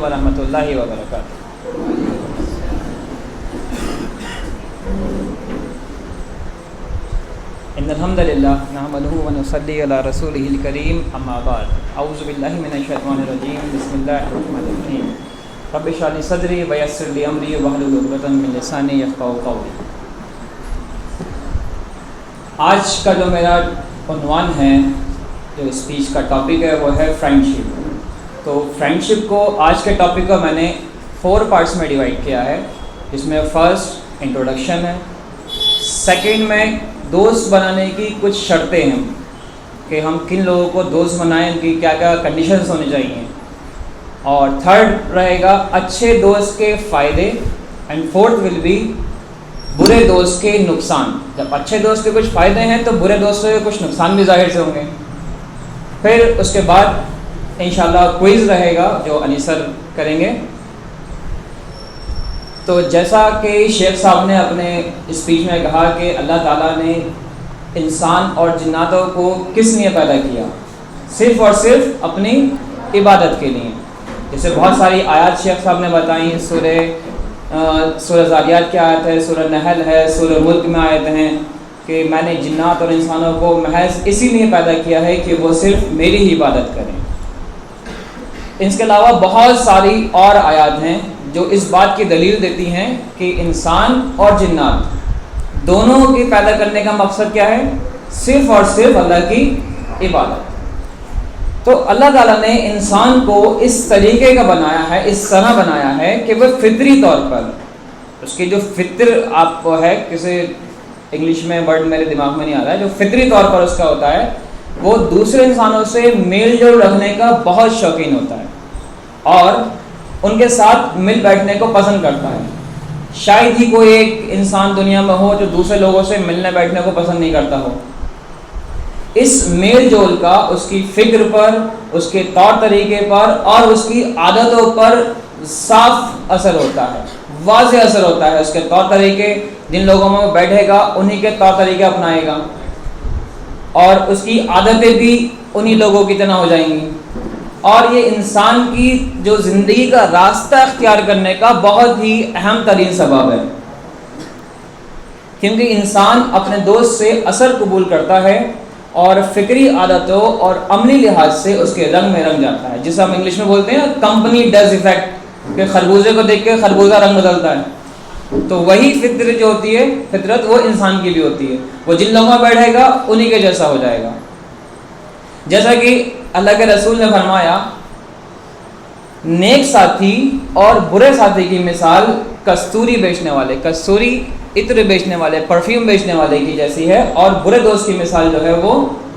ورحمۃ اللہ وبرکاتہ۔ ان الحمد للہ نحمدہ ونصلی علی رسولہ الکریم، اما بعد، اعوذ باللہ من الشیطان الرجیم، بسم اللہ الرحمن الرحیم۔ رب اشرح لی صدری ویسر لی امری واحلل عقدۃ من لسانی یفقہوا قولی۔ آج کا جو میرا عنوان ہے، جو اسپیچ کا ٹاپک ہے، وہ ہے فرینڈشپ۔ تو فرینڈشپ کو آج کے ٹاپک کو میں نے 4 پارٹس میں ڈیوائڈ کیا ہے، جس میں فرسٹ انٹروڈکشن ہے، سیکنڈ میں دوست بنانے کی کچھ شرطیں ہیں کہ ہم کن لوگوں کو دوست بنائیں، ان کی کیا کیا کنڈیشنز ہونی چاہیے، اور تھرڈ رہے گا اچھے دوست کے فائدے، اینڈ فورتھ ول بی برے دوست کے نقصان۔ جب اچھے دوست کے کچھ فائدے ہیں تو برے دوستوں کے کچھ نقصان بھی ظاہر سے ہوں گے۔ پھر اس کے بعد انشاءاللہ کوئز رہے گا جو انیس سر کریں گے۔ تو جیسا کہ شیخ صاحب نے اپنے اسپیچ میں کہا کہ اللہ تعالیٰ نے انسان اور جناتوں کو کس لیے پیدا کیا؟ صرف اور صرف اپنی عبادت کے لیے۔ جیسے بہت ساری آیات شیخ صاحب نے بتائیں، سورہ ذاریات کی آیت ہے، سورہ نحل ہے، سورہ ملک میں آیت ہیں کہ میں نے جنات اور انسانوں کو محض اسی لیے پیدا کیا ہے کہ وہ صرف میری ہی عبادت کریں۔ اس کے علاوہ بہت ساری اور آیات ہیں جو اس بات کی دلیل دیتی ہیں کہ انسان اور جنات دونوں کی پیدا کرنے کا مقصد کیا ہے؟ صرف اور صرف اللہ کی عبادت۔ تو اللہ تعالیٰ نے انسان کو اس طریقے کا بنایا ہے، اس طرح بنایا ہے کہ وہ فطری طور پر، اس کی جو فطر آپ کو ہے، کسی انگلش میں ورڈ میرے دماغ میں نہیں آ رہا ہے، جو فطری طور پر اس کا ہوتا ہے، وہ دوسرے انسانوں سے میل جول رکھنے کا بہت شوقین ہوتا ہے اور ان کے ساتھ مل بیٹھنے کو پسند کرتا ہے۔ شاید ہی کوئی ایک انسان دنیا میں ہو جو دوسرے لوگوں سے ملنے بیٹھنے کو پسند نہیں کرتا ہو۔ اس میل جول کا اس کی فکر پر، اس کے طور طریقے پر اور اس کی عادتوں پر صاف اثر ہوتا ہے، واضح اثر ہوتا ہے۔ اس کے طور طریقے، جن لوگوں میں بیٹھے گا انہی کے طور طریقے اپنائے گا، اور اس کی عادتیں بھی انہی لوگوں کی طرح ہو جائیں گی، اور یہ انسان کی جو زندگی کا راستہ اختیار کرنے کا بہت ہی اہم ترین سبب ہے، کیونکہ انسان اپنے دوست سے اثر قبول کرتا ہے اور فکری عادتوں اور عملی لحاظ سے اس کے رنگ میں رنگ جاتا ہے، جسے ہم انگلش میں بولتے ہیں کمپنی ڈز ایفیکٹ، کہ خربوزے کو دیکھ کے خربوزہ رنگ بدلتا ہے۔ تو وہی فطرت جو ہوتی ہے، فطرت وہ انسان کی بھی ہوتی ہے، وہ جن لوگوں میں بیٹھے گا انہی کے جیسا ہو جائے گا۔ جیسا کہ اللہ کے رسول نے فرمایا، نیک ساتھی اور برے ساتھی کی مثال کستوری بیچنے والے، کستوری عطر بیچنے والے، پرفیوم بیچنے والے کی جیسی ہے، اور برے دوست کی مثال جو ہے وہ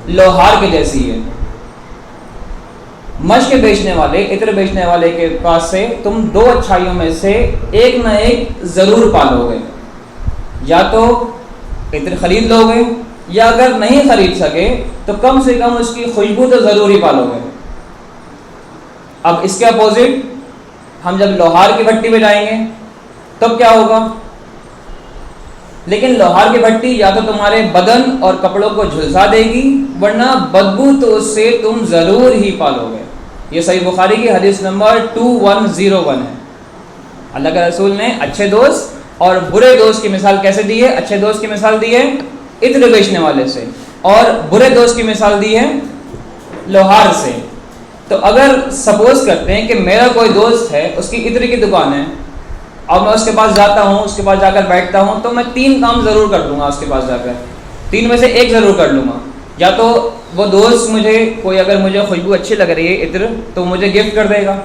لوہار کے جیسی ہے۔ مشک بیچنے والے، عطر بیچنے والے کے پاس سے تم 2 اچھائیوں میں سے ایک نہ ایک ضرور پالو گے، یا تو عطر خرید لو گے، یا اگر نہیں خرید سکے تو کم سے کم اس کی خوشبو تو ضرور ہی پالو گے۔ اب اس کے اپوزٹ ہم جب لوہار کی بھٹی پہ جائیں گے تب کیا ہوگا؟ لیکن لوہار کی بھٹی یا تو تمہارے بدن اور کپڑوں کو جھلسا دے گی، ورنہ بدبو تو اس سے تم ضرور ہی پالو گے۔ یہ صحیح بخاری کی حدیث نمبر 2101 ہے۔ اللہ کے رسول نے اچھے دوست اور برے دوست کی مثال کیسے دی ہے؟ اچھے دوست کی مثال دی ہے عطر بیچنے والے سے، اور برے دوست کی مثال دی ہے لوہار سے۔ تو اگر سپوز کرتے ہیں کہ میرا کوئی دوست ہے، اس کی عطر کی دکان ہے، اور میں اس کے پاس جاتا ہوں، اس کے پاس جا کر بیٹھتا ہوں، تو میں 3 کام ضرور کر لوں گا اس کے پاس جا کر، 3 میں سے ایک ضرور کر لوں گا۔ یا تو وہ دوست مجھے کوئی، اگر مجھے خوشبو اچھی لگ رہی ہے عطر، تو مجھے گفٹ کر دے گا،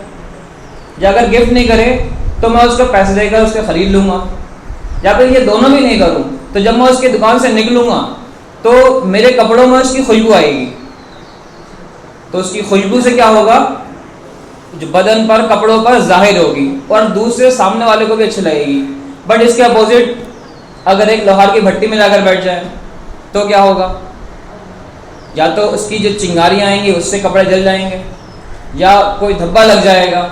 یا اگر گفٹ نہیں کرے تو میں اس کو پیسے دے کر اس کے خرید لوں گا، یا پھر یہ دونوں بھی نہیں کروں تو جب میں اس کی دکان سے نکلوں گا تو میرے کپڑوں میں اس کی خوشبو آئے گی، تو اس کی خوشبو سے کیا ہوگا؟ جو بدن پر، کپڑوں پر ظاہر ہوگی، اور دوسرے سامنے والے کو بھی اچھی لگے گی۔ بٹ اس کے اپوزٹ اگر ایک لوہار کی بھٹی میں جا کر بیٹھ جائے تو کیا ہوگا؟ یا تو اس کی جو چنگاریاں آئیں گی اس سے کپڑے جل جائیں گے، یا کوئی دھبا لگ جائے گا،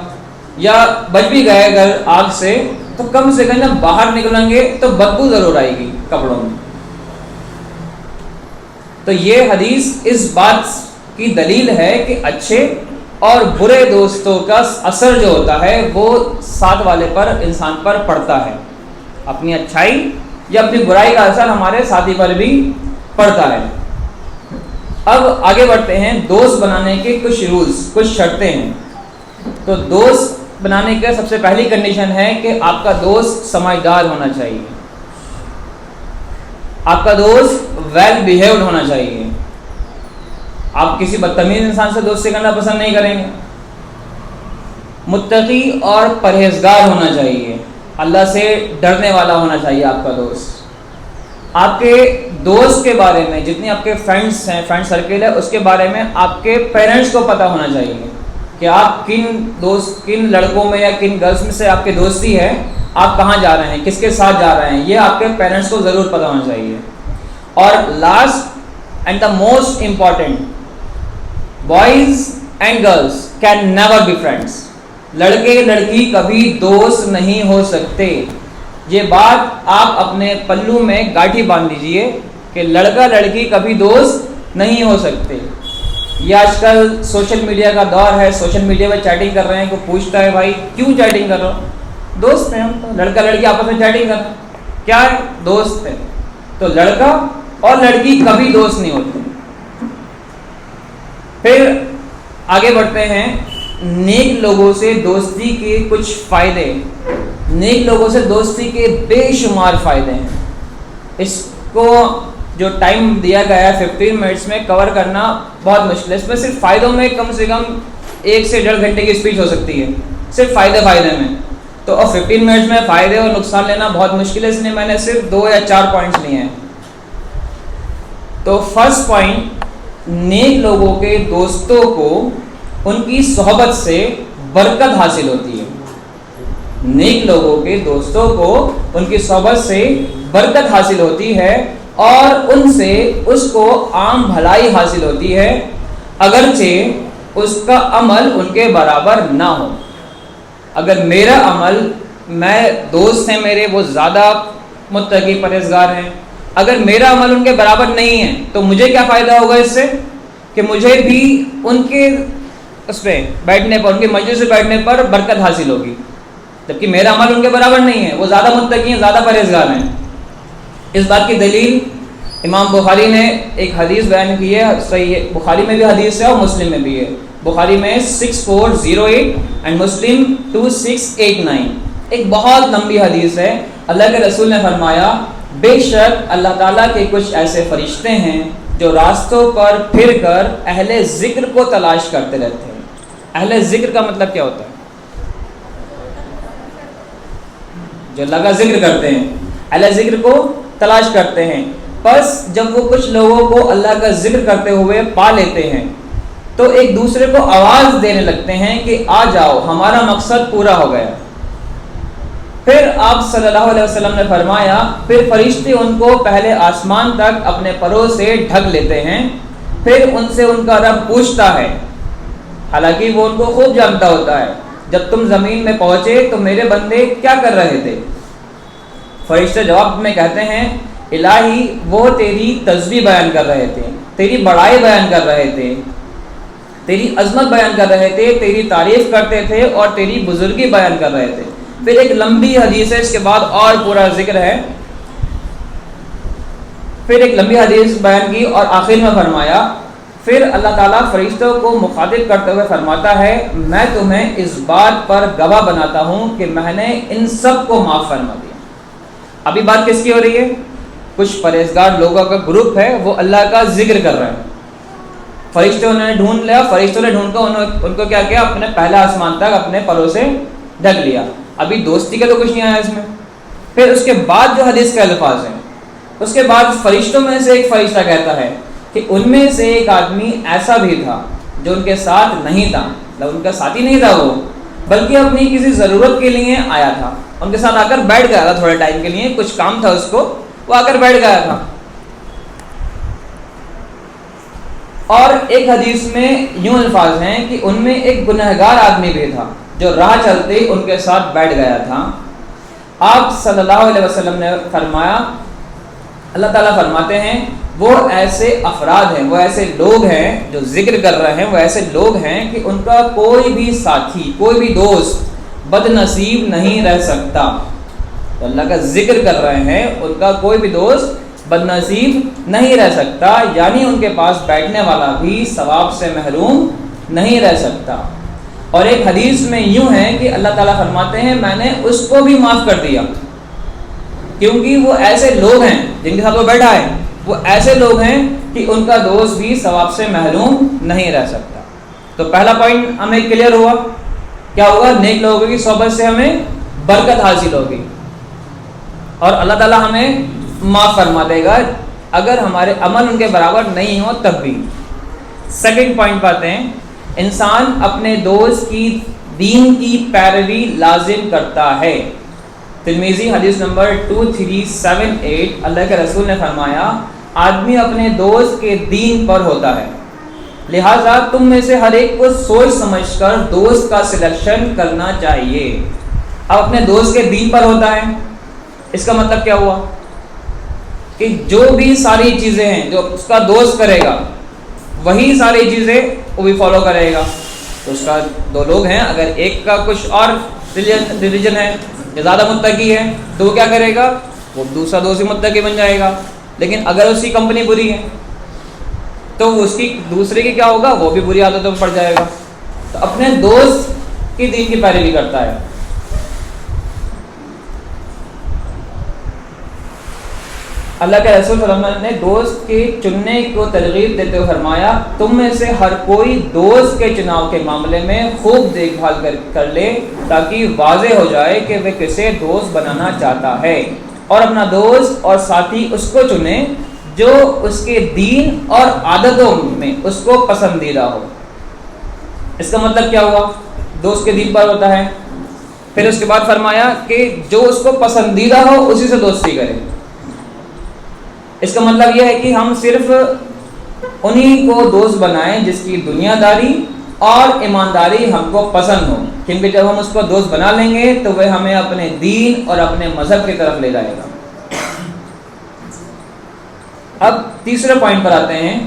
یا بچ بھی گئے اگر آگ سے تو کم سے کم جب باہر نکلیں گے تو بدبو ضرور آئے گی کپڑوں میں۔ تو یہ حدیث اس بات کی دلیل ہے کہ اچھے اور برے دوستوں کا اثر جو ہوتا ہے وہ ساتھ والے پر، انسان پر پڑتا ہے. اپنی اچھائی یا اپنی برائی کا اثر ہمارے ساتھی پر بھی پڑتا ہے. اب آگے بڑھتے ہیں. دوست بنانے کے کچھ رولز، کچھ شرطیں ہیں. تو دوست بنانے کا سب سے پہلی کنڈیشن ہے کہ آپ کا دوست سمجھدار ہونا چاہیے، آپ کا دوست ویل بیہیوڈ ہونا چاہیے. آپ کسی بدتمیز انسان سے دوستی کرنا پسند نہیں کریں گے. متقی اور پرہیزگار ہونا چاہیے، اللہ سے ڈرنے والا ہونا چاہیے آپ کا دوست. آپ کے دوست کے بارے میں، جتنے آپ کے فرینڈس ہیں، فرینڈ سرکل ہے، اس کے بارے میں آپ کے پیرنٹس کو پتہ ہونا چاہیے کہ آپ کن لڑکوں میں یا کن گرلس میں سے آپ کے دوستی ہے، آپ کہاں جا رہے ہیں، کس کے ساتھ جا رہے ہیں، یہ آپ کے پیرنٹس کو ضرور پتہ ہونا چاہیے. اور last and the most important, boys and girls can never be friends. لڑکے لڑکی کبھی دوست نہیں ہو سکتے. یہ بات آپ اپنے پلو میں گاٹھی باندھ لیجئے کہ لڑکا لڑکی کبھی دوست نہیں ہو سکتے. یہ آج کل سوشل میڈیا کا دور ہے، سوشل میڈیا پہ چیٹنگ کر رہے ہیں. کوئی پوچھتا ہے بھائی کیوں چیٹنگ کر رہا ہو؟ دوست ہیں ہم تو، لڑکا لڑکی آپس میں چیٹنگ کر رہے ہیں، کیا ہے؟ دوست ہے. تو لڑکا اور لڑکی کبھی دوست نہیں ہوتے. پھر آگے بڑھتے ہیں. نیک لوگوں سے دوستی کے کچھ فائدے. نیک لوگوں سے دوستی کے بے شمار فائدے ہیں. اس کو جو ٹائم دیا گیا ہے 15 منٹس میں کور کرنا بہت مشکل ہے. اس میں صرف فائدوں میں کم سے کم 1 سے 1.5 گھنٹے کی اسپیچ ہو سکتی ہے صرف فائدے میں. تو اب 15 منٹس میں فائدے اور نقصان لینا بہت مشکل ہے، اس لیے میں نے صرف 2 یا 4 پوائنٹس لیے ہیں. تو فرسٹ پوائنٹ، نیک لوگوں کے دوستوں کو ان کی صحبت سے برکت حاصل ہوتی ہے. نیک لوگوں کے دوستوں کو ان کی صحبت سے برکت حاصل ہوتی ہے اور ان سے اس کو عام بھلائی حاصل ہوتی ہے، اگرچہ اس کا عمل ان کے برابر نہ ہو. اگر میرا عمل، میں دوست ہیں میرے وہ زیادہ متقی پرہیزگار ہیں، اگر میرا عمل ان کے برابر نہیں ہے تو مجھے کیا فائدہ ہوگا اس سے؟ کہ مجھے بھی ان کے اس پہ بیٹھنے پر، ان کے مجلس سے بیٹھنے پر برکت حاصل ہوگی، جبکہ میرا عمل ان کے برابر نہیں ہے. وہ زیادہ متقی ہیں، زیادہ پرہیزگار ہیں. اس بات کی دلیل امام بخاری نے ایک حدیث بیان کی ہے. صحیح بخاری میں بھی حدیث ہے اور مسلم میں بھی ہے. بخاری میں 6408 اینڈ مسلم 2689. ایک بہت لمبی حدیث ہے. اللہ کے رسول نے فرمایا، بے شک اللہ تعالیٰ کے کچھ ایسے فرشتے ہیں جو راستوں پر پھر کر اہل ذکر کو تلاش کرتے رہتے ہیں. اہل ذکر کا مطلب کیا ہوتا ہے؟ جو اللہ کا ذکر کرتے ہیں، اہل ذکر کو تلاش کرتے ہیں. بس جب وہ کچھ لوگوں کو اللہ کا ذکر کرتے ہوئے پا لیتے ہیں تو ایک دوسرے کو آواز دینے لگتے ہیں کہ آ جاؤ ہمارا مقصد پورا ہو گیا. پھر آپ صلی اللہ علیہ وسلم نے فرمایا، پھر فرشتے ان کو پہلے آسمان تک اپنے پروں سے ڈھک لیتے ہیں. پھر ان سے ان کا رب پوچھتا ہے، حالانکہ وہ ان کو خوب جانتا ہوتا ہے، جب تم زمین میں پہنچے تو میرے بندے کیا کر رہے تھے؟ فرشتے جواب میں کہتے ہیں، الہی وہ تیری تسبیح بیان کر رہے تھے، تیری بڑائی بیان کر رہے تھے، تیری عظمت بیان کر رہے تھے، تیری تعریف کرتے تھے اور تیری بزرگی بیان کر رہے تھے. پھر ایک لمبی حدیث ہے، اس کے بعد اور پورا ذکر ہے. پھر ایک لمبی حدیث بیان کی اور آخر میں فرمایا، پھر اللہ تعالیٰ فرشتوں کو مخاطب کرتے ہوئے فرماتا ہے، میں تمہیں اس بات پر گواہ بناتا ہوں کہ میں نے ان سب کو معاف فرما دیا. ابھی بات کس کی ہو رہی ہے؟ کچھ پرہیزگار لوگوں کا گروپ ہے، وہ اللہ کا ذکر کر رہے ہیں. فرشتوں نے ڈھونڈ لیا، فرشتوں نے ڈھونڈ کر ان کو کیا کیا؟ اپنے پہلا آسمان تک اپنے پروں سے ڈھک لیا. ابھی دوستی کا تو کچھ نہیں آیا اس میں. پھر اس کے بعد جو حدیث کے الفاظ ہیں، اس کے بعد فرشتوں میں سے ایک فرشتہ کہتا ہے کہ ان میں سے ایک آدمی ایسا بھی تھا جو ان کے ساتھ نہیں تھا، ان کا ساتھی نہیں تھا وہ، بلکہ اپنی کسی ضرورت کے لیے آیا تھا. ان کے ساتھ آ کر بیٹھ گیا تھا، تھوڑے ٹائم کے لیے کچھ کام تھا اس کو، وہ آ کر بیٹھ گیا تھا. اور ایک حدیث میں یوں الفاظ ہیں کہ ان میں ایک گنہگار آدمی بھی تھا جو راہ چلتے ان کے ساتھ بیٹھ گیا تھا. آپ صلی اللہ علیہ وسلم نے فرمایا، اللہ تعالیٰ فرماتے ہیں، وہ ایسے افراد ہیں، وہ ایسے لوگ ہیں جو ذکر کر رہے ہیں، وہ ایسے لوگ ہیں کہ ان کا کوئی بھی ساتھی، کوئی بھی دوست بد نصیب نہیں رہ سکتا. تو اللہ کا ذکر کر رہے ہیں، ان کا کوئی بھی دوست بد نصیب نہیں رہ سکتا، یعنی ان کے پاس بیٹھنے والا بھی ثواب سے محروم نہیں رہ سکتا. اور ایک حدیث میں یوں ہے کہ اللہ تعالیٰ فرماتے ہیں میں نے اس کو بھی معاف کر دیا، کیونکہ وہ ایسے لوگ ہیں جن کے ساتھ وہ بیٹھا ہے، وہ ایسے لوگ ہیں کہ ان کا دوست بھی ثواب سے محروم نہیں رہ سکتا. تو پہلا پوائنٹ ہمیں کلیئر ہوا، کیا ہوگا؟ نیک لوگوں کی صحبت سے ہمیں برکت حاصل ہوگی اور اللہ تعالیٰ ہمیں معاف فرما دے گا اگر ہمارے عمل ان کے برابر نہیں ہو تب بھی. سیکنڈ پوائنٹ پاتے ہیں، انسان اپنے دوست کی دین کی پیروی لازم کرتا ہے. ترمذی حدیث نمبر 2378 اللہ کے رسول نے فرمایا آدمی اپنے دوست کے دین پر ہوتا ہے، لہٰذا تم میں سے ہر ایک کو سوچ سمجھ کر دوست کا سلیکشن کرنا چاہیے. اب اپنے دوست کے دین پر ہوتا ہے، اس کا مطلب کیا ہوا کہ جو بھی ساری چیزیں ہیں جو اس کا دوست کرے گا وہی ساری چیزیں وہ بھی فالو کرے گا. تو اس کا دو لوگ ہیں، اگر ایک کا کچھ اور ریلیجن ہے جو زیادہ متقی ہے تو وہ کیا کرے گا؟ وہ دوسرا دوست بھی متقی بن جائے گا. لیکن اگر اس کی کمپنی بری ہے تو اس کی دوسرے کی کیا ہوگا؟ وہ بھی بری عادتوں میں پڑ جائے گا. تو اپنے دوست کی دین کی پیروی کرتا ہے. اللہ کے رسول صلی اللہ علیہ وسلم نے دوست کے چننے کو ترغیب دیتے ہوئے فرمایا تم میں سے ہر کوئی دوست کے چناؤ کے معاملے میں خوب دیکھ بھال کر لے تاکہ واضح ہو جائے کہ وہ کسے دوست بنانا چاہتا ہے، اور اپنا دوست اور ساتھی اس کو چنے جو اس کے دین اور عادتوں میں اس کو پسندیدہ ہو. اس کا مطلب کیا ہوا؟ دوست کے دین پر ہوتا ہے. پھر اس کے بعد فرمایا کہ جو اس کو پسندیدہ ہو اسی سے دوستی کرے. اس کا مطلب یہ ہے کہ ہم صرف انہی کو دوست بنائیں جس کی دنیا داری اور ایمانداری ہم کو پسند ہو، کیونکہ جب ہم اس کو دوست بنا لیں گے تو وہ ہمیں اپنے دین اور اپنے مذہب کی طرف لے جائے گا. اب تیسرے پوائنٹ پر آتے ہیں،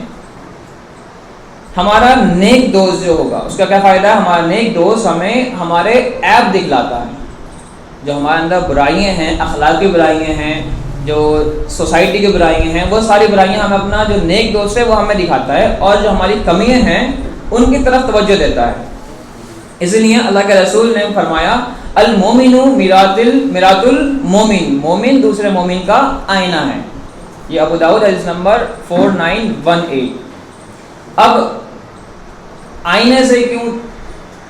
ہمارا نیک دوست جو ہوگا اس کا کیا فائدہ ہے؟ ہمارا نیک دوست ہمیں ہمارے عیب دکھلاتا ہے، جو ہمارے اندر برائیاں ہیں، اخلاقی برائیاں ہیں، جو سوسائٹی کی برائیاں ہیں، وہ ساری برائیاں ہمیں اپنا جو نیک دوست ہے وہ ہمیں دکھاتا ہے، اور جو ہماری کمیاں ہیں ان کی طرف توجہ دیتا ہے. اسی لیے اللہ کے رسول نے فرمایا المومن میرات المومن، مومن دوسرے مومن کا آئینہ ہے. یہ ابو داؤد حدیث نمبر 4918. اب آئینے سے کیوں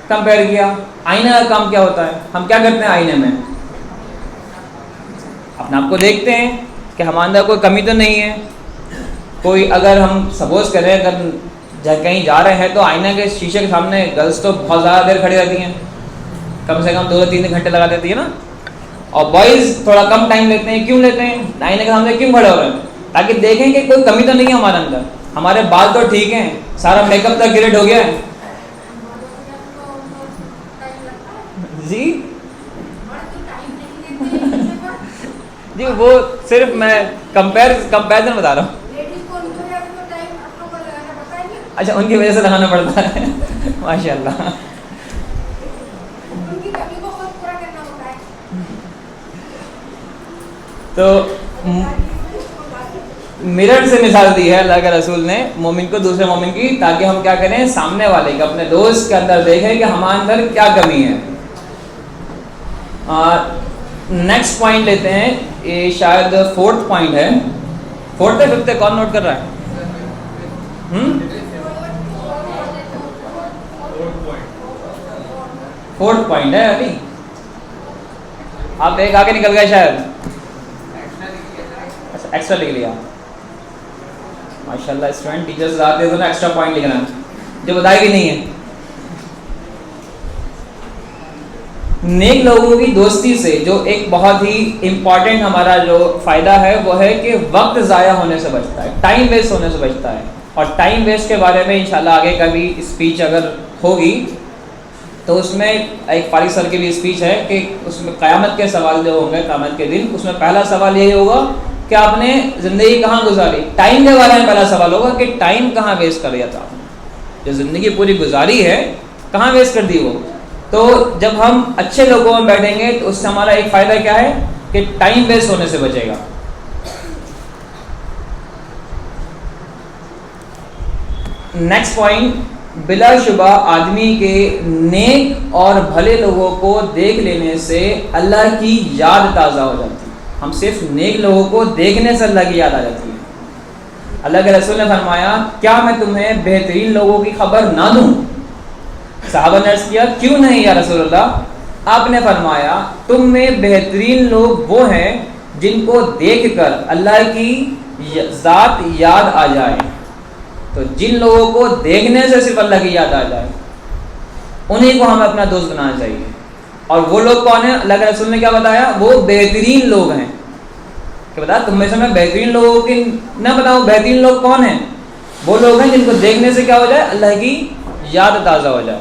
کمپیئر کیا؟ آئینہ کا کام کیا ہوتا ہے؟ ہم کیا کرتے ہیں آئینے میں؟ اپنے آپ کو دیکھتے ہیں کہ ہمارے اندر کوئی کمی تو نہیں ہے. کوئی اگر ہم سپوز کریں اگر کہیں جا رہے ہیں تو آئینہ کے شیشے کے سامنے گرلس تو بہت زیادہ دیر کھڑی رہتی ہیں، کم سے کم 2-3 گھنٹے لگا دیتی ہے نا، اور بوائز تھوڑا کم ٹائم لیتے ہیں. کیوں لیتے ہیں؟ آئینے کے سامنے کیوں کھڑے ہو رہے ہیں؟ تاکہ دیکھیں کہ کوئی کمی تو نہیں ہے ہمارے اندر، ہمارے بال تو ٹھیک ہیں، سارا میک اپ تک گریڈ ہو گیا ہے. جی جی وہ صرف میں کمپیرزن بتا رہا ہوں. اچھا ان کی وجہ سے لگانا پڑتا ہے. ماشاء اللہ. تو مرر سے مثال دی ہے اللہ کے رسول نے مومن کو دوسرے مومن کی، تاکہ ہم کیا کریں؟ سامنے والے کے اپنے دوست کے اندر دیکھیں کہ ہمارے اندر کیا کمی ہے. نیکسٹ پوائنٹ لیتے ہیں، یہ شاید 4تھ پوائنٹ ہے. 4تھ ہے 5تھ ہے؟ کون نوٹ کر رہا ہے؟ 4تھ پوائنٹ ہے علی. آپ ایک آگے نکل گئے شاید. اچھا ایکسٹرا لکھ لیا. ماشاء اللہ اسٹوڈنٹ ٹیچرز آتے ہیں تو ایکسٹرا پوائنٹ لکھنا ہے جو بتائے بھی نہیں ہے. نیک لوگوں کی دوستی سے جو ایک بہت ہی امپورٹنٹ ہمارا جو فائدہ ہے وہ ہے کہ وقت ضائع ہونے سے بچتا ہے، ٹائم ویسٹ ہونے سے بچتا ہے. اور ٹائم ویسٹ کے بارے میں انشاءاللہ آگے کبھی اسپیچ اگر ہوگی تو اس میں ایک فارغ سر کی بھی اسپیچ ہے کہ اس میں قیامت کے سوال جو ہوں گے قیامت کے دن، اس میں پہلا سوال یہی ہوگا کہ آپ نے زندگی کہاں گزاری. ٹائم کے بارے میں پہلا سوال ہوگا کہ ٹائم کہاں ویسٹ کر دیا تھا آپ نے, جو زندگی پوری گزاری ہے کہاں ویسٹ کر دی وہ. تو جب ہم اچھے لوگوں میں بیٹھیں گے تو اس سے ہمارا ایک فائدہ کیا ہے کہ ٹائم ویسٹ ہونے سے بچے گا. نیکسٹ پوائنٹ, بلا شبہ آدمی کے نیک اور بھلے لوگوں کو دیکھ لینے سے اللہ کی یاد تازہ ہو جاتی ہے. ہم صرف نیک لوگوں کو دیکھنے سے اللہ کی یاد آ جاتی ہے. اللہ کے رسول نے فرمایا کیا میں تمہیں بہترین لوگوں کی خبر نہ دوں؟ صحابہ نے عرض کیا کیوں نہیں یا رسول اللہ؟ آپ نے فرمایا تم میں بہترین لوگ وہ ہیں جن کو دیکھ کر اللہ کی ذات یاد آ جائے. تو جن لوگوں کو دیکھنے سے صرف اللہ کی یاد آ جائے انہیں کو ہمیں اپنا دوست بنانا چاہیے. اور وہ لوگ کون ہیں؟ اللہ کے رسول نے کیا بتایا؟ وہ بہترین لوگ ہیں. کہ بتا تم میں سے میں بہترین لوگوں کی نہ بتاؤں, بہترین لوگ کون ہیں؟ وہ لوگ ہیں جن کو دیکھنے سے کیا ہو جائے؟ اللہ کی یاد تازہ ہو جائے.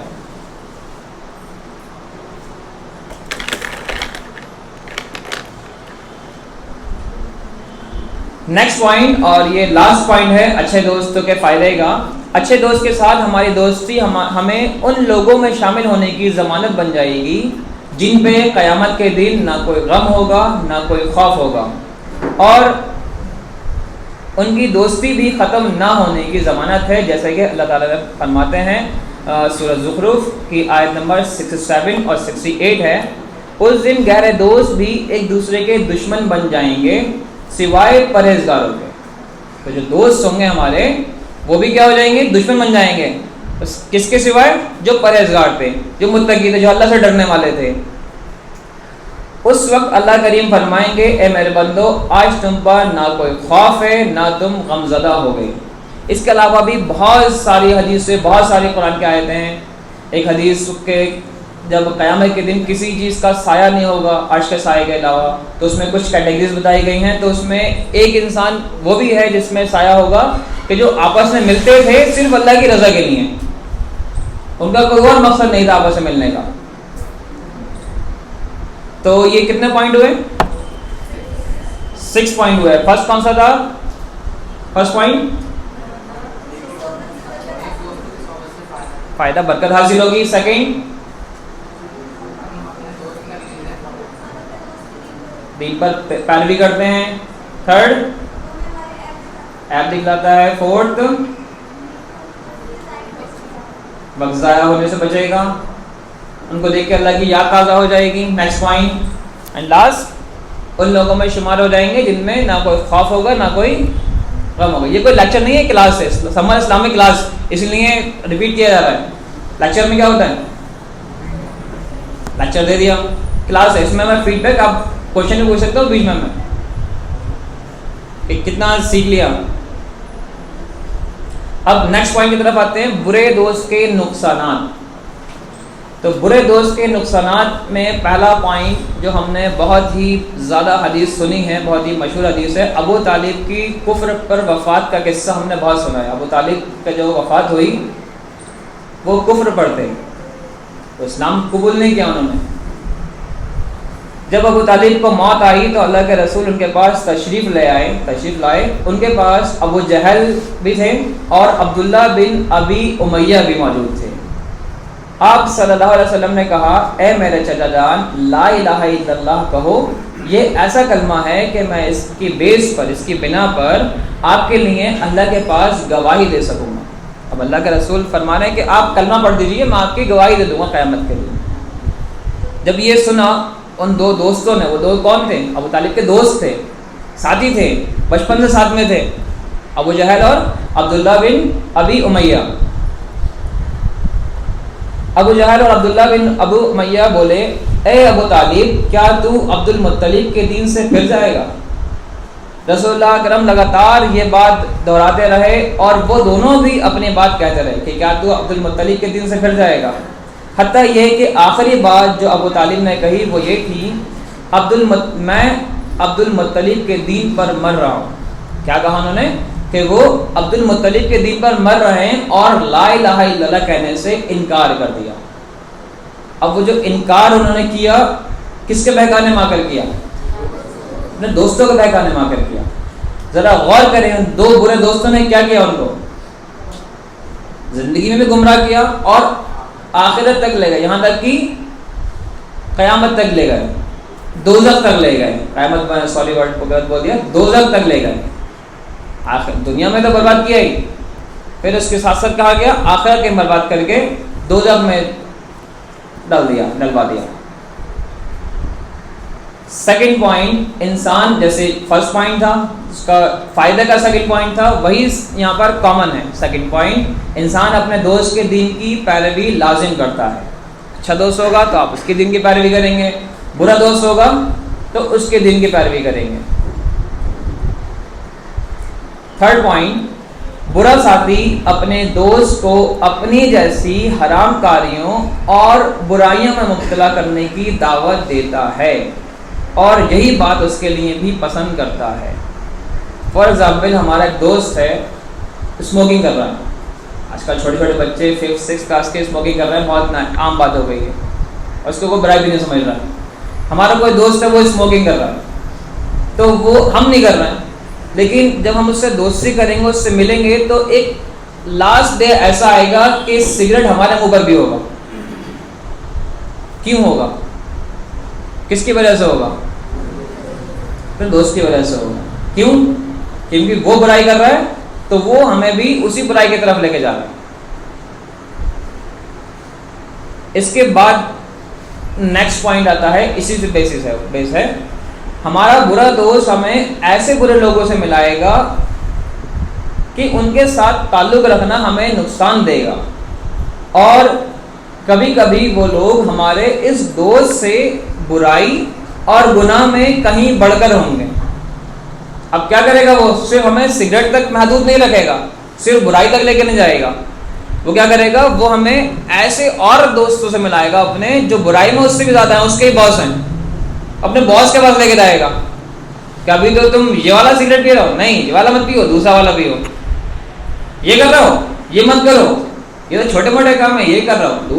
نیکسٹ پوائنٹ, اور یہ لاسٹ پوائنٹ ہے اچھے دوستوں کے فائدے کا. اچھے دوست کے ساتھ ہماری دوستی ہمیں ان لوگوں میں شامل ہونے کی ضمانت بن جائے گی جن پہ قیامت کے دن نہ کوئی غم ہوگا نہ کوئی خوف ہوگا, اور ان کی دوستی بھی ختم نہ ہونے کی ضمانت ہے. جیسے کہ اللہ تعالیٰ فرماتے ہیں سورہ زخرف کی آیت نمبر 67 اور 68 ہے, اس دن گہرے دوست بھی ایک دوسرے کے دشمن بن جائیں گے سوائے پرہیزگاروں کے. تو جو دوست ہوں گے ہمارے وہ بھی کیا ہو جائیں گے؟ دشمن بن جائیں گے. کس کے سوائے؟ جو پرہیزگار تھے, جو متقی تھے, جو اللہ سے ڈرنے والے تھے. اس وقت اللہ کریم فرمائیں گے اے میرے بندو آج تم پر نہ کوئی خوف ہے نہ تم غمزدہ ہو گئے. اس کے علاوہ بھی بہت ساری حدیثیں, بہت ساری قرآن کی آیتیں ہیں. ایک حدیث کے جب قیامت کے دن کسی چیز کا سایہ نہیں ہوگا عرش کے سائے کے علاوہ, تو اس میں کچھ کیٹیگریز بتائی گئی ہیں. تو اس میں ایک انسان وہ بھی ہے جس میں سایہ ہوگا کہ جو آپس میں ملتے تھے صرف اللہ کی رضا کے لیے, ان کا کوئی اور مقصد نہیں تھا آپس میں ملنے کا. تو یہ کتنے پوائنٹ ہوئے؟ 6 پوائنٹ ہوئے. فرسٹ کون سا تھا؟ فرسٹ پوائنٹ فائدہ برکت حاصل ہوگی. سیکنڈ دین پر پیروی کرتے ہیں. تھرڈ ایپ دکھلاتا ہے. فورتھ وقت ضائع ہونے سے بچے گا, ان کو دیکھ کے اللہ کی یاد تازہ ہو جائے گی. نیکسٹ پوائنٹ اینڈ لاسٹ, ان لوگوں میں شمار ہو جائیں گے جن میں نہ کوئی خوف ہوگا نہ کوئی غم ہوگا. یہ کوئی لیکچر نہیں ہے, کلاس ہے, سمر اسلامک کلاس, اس لیے ریپیٹ کیا جا رہا ہے. لیکچر میں کیا ہوتا ہے؟ لیکچر دے دیا, کلاس ہے, اس میں فیڈ بیک, آپ کوشچن بھی پوچھ سکتے ہو بیچ میں کتنا سیکھ لیا. اب نیکسٹ پوائنٹ کی طرف آتے ہیں, برے دوست کے نقصانات. تو برے دوست کے نقصانات میں پہلا پوائنٹ جو ہم نے بہت ہی زیادہ حدیث سنی ہے, بہت ہی مشہور حدیث ہے, ابو طالب کی کفر پر وفات کا قصہ ہم نے بہت سنا ہے. ابو طالب کا جو وفات ہوئی وہ کفر پر تھے, تو اسلام قبول نہیں کیا انہوں نے. جب ابو طالب کو موت آئی تو اللہ کے رسول ان کے پاس تشریف لائے. ان کے پاس ابو جہل بھی تھے اور عبداللہ بن ابی امیہ بھی موجود تھے. آپ صلی اللہ علیہ وسلم نے کہا اے میرے چچا جان لا الہ الا اللہ کہو, یہ ایسا کلمہ ہے کہ میں اس کی بیس پر, اس کی بنا پر آپ کے لیے اللہ کے پاس گواہی دے سکوں گا. اب اللہ کے رسول فرما رہے ہیں کہ آپ کلمہ پڑھ دیجئے, میں آپ کی گواہی دے دوں گا قیامت کے لیے. جب یہ سنا ان دو دوستوں نے, وہ دو کون تھے؟ ابو طالب کے دوست تھے, ساتھی تھے, بچپن سے ساتھ میں تھے, ابو جہل اور عبداللہ بن ابی امیہ. ابو جہل اور عبداللہ بن ابو امیہ بولے اے ابو طالب کیا تو عبد المطلب کے دین سے پھر جائے گا؟ رسول اللہ اکرم لگاتار یہ بات دہراتے رہے اور وہ دونوں بھی اپنی بات کہتے رہے کہ کیا تو عبد المطلب کے دین سے پھر جائے گا. حتیٰ یہ کہ آخری بات جو ابو طالب نے کہی وہ یہ تھی میں عبد المطلب کے دین پر مر رہا ہوں. کیا کہا انہوں نے؟ کہ وہ عبد المطلب کے دین پر مر رہے ہیں اور لا الہ الا اللہ کہنے سے انکار کر دیا. اب وہ جو انکار انہوں نے کیا کس کے بہکانے میں آ کر کیا؟ اپنے دوستوں کے بہکانے میں آ کر کیا. ذرا غور کریں ان دو برے دوستوں نے کیا کیا، ان کو زندگی میں بھی گمراہ کیا اور آخرت تک لے گئے، یہاں تک کہ قیامت تک لے گئے، دوزخ تک لے گئے. قیامت میں سوری ورڈ کو غلط بول دیا، دوزخ تک لے گئے. آخر دنیا میں تو برباد کیا ہی، پھر اس کے ساتھ ساتھ کہا گیا آخرت کے برباد کر کے دوزخ میں ڈلوا دیا. سیکنڈ پوائنٹ، انسان جیسے فرسٹ پوائنٹ تھا اس کا فائدہ کا، سیکنڈ پوائنٹ تھا وہی یہاں پر کامن ہے. سیکنڈ پوائنٹ، انسان اپنے دوست کے دین کی پیروی لازم کرتا ہے. اچھا دوست ہوگا تو آپ اس کے دین کی پیروی کریں گے، برا دوست ہوگا تو اس کے دین کی پیروی کریں گے. تھرڈ پوائنٹ، برا ساتھی اپنے دوست کو اپنی جیسی حرام کاریوں اور برائیوں میں مبتلا کرنے کی دعوت دیتا ہے اور یہی بات اس کے لیے بھی پسند کرتا ہے. فار ایگزامپل، ہمارا ایک دوست ہے اسموکنگ کر رہا ہے. آج کل چھوٹے چھوٹے بچے 5th 6th کلاس کے اسموکنگ کر رہے ہیں، بہت عام بات ہو گئی ہے اور اس کو کوئی برائی بھی نہیں سمجھ رہا ہے. ہمارا کوئی دوست ہے وہ اسموکنگ کر رہا ہے تو وہ ہم نہیں کر رہے ہیں، لیکن جب ہم اس سے دوستی کریں گے، اس سے ملیں گے تو ایک لاسٹ ڈے ایسا آئے گا کہ سگریٹ ہمارے منہ پر بھی ہوگا. کیوں ہوگا؟ کس کی وجہ سے ہوگا؟ پھر دوست کی وجہ سے ہوگا. کیوں؟ کیونکہ وہ برائی کر رہا ہے تو وہ ہمیں بھی اسی برائی کی طرف لے کے جا رہا ہے. اس کے بعد نیکسٹ پوائنٹ آتا ہے، اسی سے بیس ہے ہمارا برا دوست ہمیں ایسے برے لوگوں سے ملائے گا کہ ان کے ساتھ تعلق رکھنا ہمیں نقصان دے گا، اور کبھی کبھی وہ لوگ ہمارے اس دوست سے برائی اور گناہ میں کہیں بڑھ کر ہوں گے. اب کیا کرے گا؟ وہ صرف ہمیں سگریٹ تک محدود نہیں رکھے گا، صرف برائی تک لے کے نہیں جائے گا. وہ کیا کرے گا؟ وہ ہمیں ایسے اور دوستوں سے ملائے گا اپنے جو برائی میں اس سے بھی زیادہ ہیں، اس کے ہی باس ہیں، اپنے باس کے پاس لے کے جائے گا کہ ابھی تو تم یہ والا سگریٹ پی رہے ہو، نہیں یہ والا مت پیو، دوسرا والا پیو. یہ کر رہا ہو، یہ مت کرو، یہ تو چھوٹے موٹے کام ہے، یہ کر رہا ہو،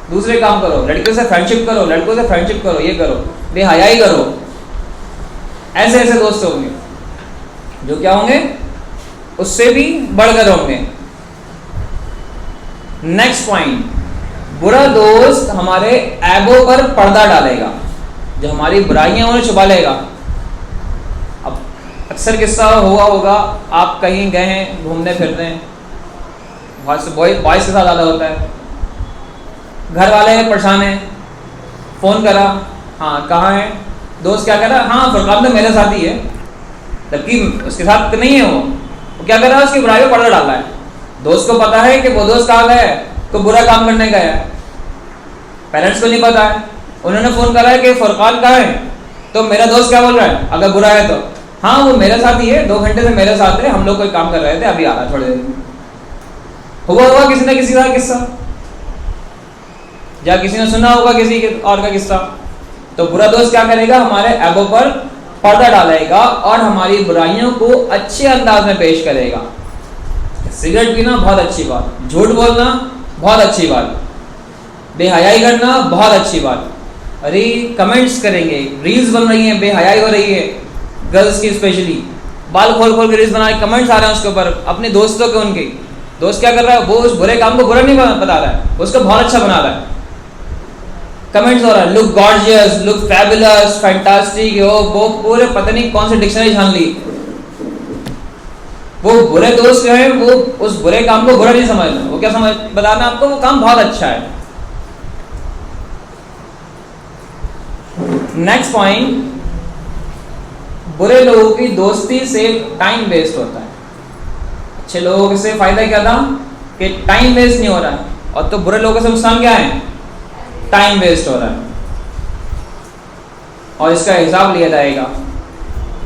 دوسرے کام کرو، لڑکیوں سے فرینڈشپ کرو، لڑکوں سے فرینڈشپ کرو، یہ کرو، بے حیائی کرو. ایسے ایسے دوست ہوں گے جو کیا ہوں گے؟ اس سے بھی بڑھ کر ہوں گے. نیکسٹ پوائنٹ، برا دوست ہمارے عیبوں پر پردہ ڈالے گا، جو ہماری برائیاں انہیں چھپا لے گا. اب اکثر قصہ ہوا ہوگا، آپ کہیں گئے ہیں گھومنے پھرنے، بوائز کے ساتھ زیادہ ہوتا ہے، گھر والے پریشان ہیں، فون کرا، ہاں کہاں ہے دوست؟ کیا کر رہا ہے؟ ہاں فرقان تو میرے ساتھ ہی ہے، جبکہ اس کے ساتھ نہیں ہے. وہ کیا کر رہا ہے؟ اس کی برائی پہ پردہ ڈال رہا ہے. دوست کو پتا ہے کہ وہ دوست کہاں گیا ہے، تو برا کام کرنے گیا ہے. پیرنٹس کو نہیں پتا ہے، انہوں نے فون کرا ہے کہ فرقان کہاں ہے، تو میرا دوست کیا بول رہا ہے اگر برا ہے تو؟ ہاں وہ میرے ساتھ ہی ہے، 2 گھنٹے سے میرے ساتھ ہے، ہم لوگ کوئی کام کر رہے تھے، ابھی آ رہا تھوڑے دیر میں. ہوا کسی نے کسی کا قصہ، یا کسی نے سنا ہوگا کسی اور کا قصہ. تو برا دوست کیا کرے گا؟ ہمارے عیبوں پر پردہ ڈالے گا اور ہماری برائیوں کو اچھے انداز میں پیش کرے گا. سگریٹ پینا بہت اچھی بات، جھوٹ بولنا بہت اچھی بات، بے حیائی کرنا بہت اچھی بات. ارے کمنٹس کریں گے، ریلز بن رہی ہیں، بے حیائی ہو رہی ہے گرلز کی، اسپیشلی بال کھول کے ریلز بنا رہے، کمنٹس آ رہے ہیں اس کے اوپر اپنے دوستوں کے. ان کے دوست کیا کر رہا ہے؟ وہ اس برے کام کو برا نہیں بتا رہا ہے، اس کو بہت اچھا بنا رہا ہے. کمنٹس ہو رہا ہے، لک گارجیس، لک فیبولس، فینٹاسٹک، وہ پورے پتہ نہیں کون سی ڈکشنری چھان لی. وہ برے دوست جو ہیں وہ اس برے کام کو برا نہیں سمجھنا، وہ کیا بتانا آپ کو؟ وہ کام بہت اچھا ہے. نیکسٹ پوائنٹ، برے لوگوں کی دوستی سے ٹائم ویسٹ ہوتا ہے. اچھے لوگوں سے فائدہ کیا تھا کہ ٹائم ویسٹ نہیں ہو رہا ہے، اور تو برے لوگوں سے نقصان کیا ہے؟ ٹائم ویسٹ ہو رہا ہے، اور اس کا حساب لیا جائے گا.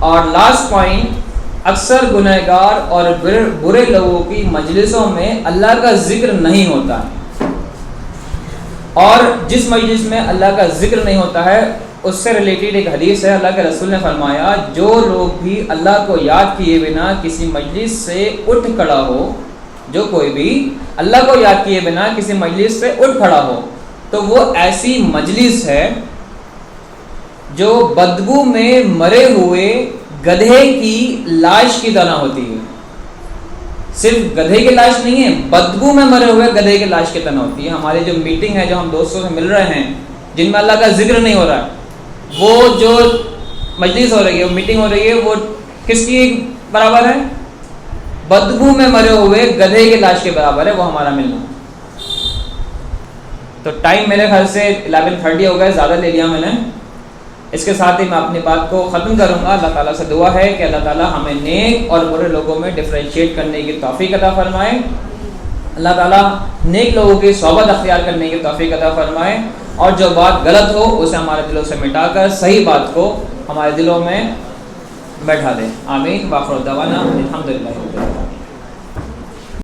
اور لاسٹ پوائنٹ، اکثر گنہگار اور برے لوگوں کی مجلسوں میں اللہ کا ذکر نہیں ہوتا ہے، اور جس مجلس میں اللہ کا ذکر نہیں ہوتا ہے اس سے ریلیٹڈ ایک حدیث ہے. اللہ کے رسول نے فرمایا، جو لوگ بھی اللہ کو یاد کیے بنا کسی مجلس سے اٹھ کھڑا ہو، جو کوئی بھی اللہ کو یاد کیے بنا کسی مجلس سے اٹھ کھڑا ہو، تو وہ ایسی مجلس ہے جو بدبو میں مرے ہوئے گدھے کی لاش کی طرح ہوتی ہے. صرف گدھے کی لاش نہیں ہے، بدبو میں مرے ہوئے گدھے کی لاش کی طرح ہوتی ہے. ہماری جو میٹنگ ہے، جو ہم دوستوں سے مل رہے ہیں جن میں اللہ کا ذکر نہیں ہو رہا ہے، وہ جو مجلس ہو رہی ہے، وہ میٹنگ ہو رہی ہے، وہ کس کی برابر ہے؟ بدبو میں مرے ہوئے گدھے کی لاش کے برابر ہے وہ ہمارا ملنا. تو ٹائم میرے خیال سے 11:30 ہو گئے، زیادہ لے لیا میں نے. اس کے ساتھ ہی میں اپنی بات کو ختم کروں گا. اللہ تعالیٰ سے دعا ہے کہ اللہ تعالیٰ ہمیں نیک اور برے لوگوں میں ڈفرینشیٹ کرنے کی توفیق عطا فرمائے. اللہ تعالیٰ نیک لوگوں کی صحبت اختیار کرنے کی توفیق عطا فرمائے، اور جو بات غلط ہو اسے ہمارے دلوں سے مٹا کر صحیح بات کو ہمارے دلوں میں بیٹھا دے. آمین. وآخر دعوانا الحمدللہ.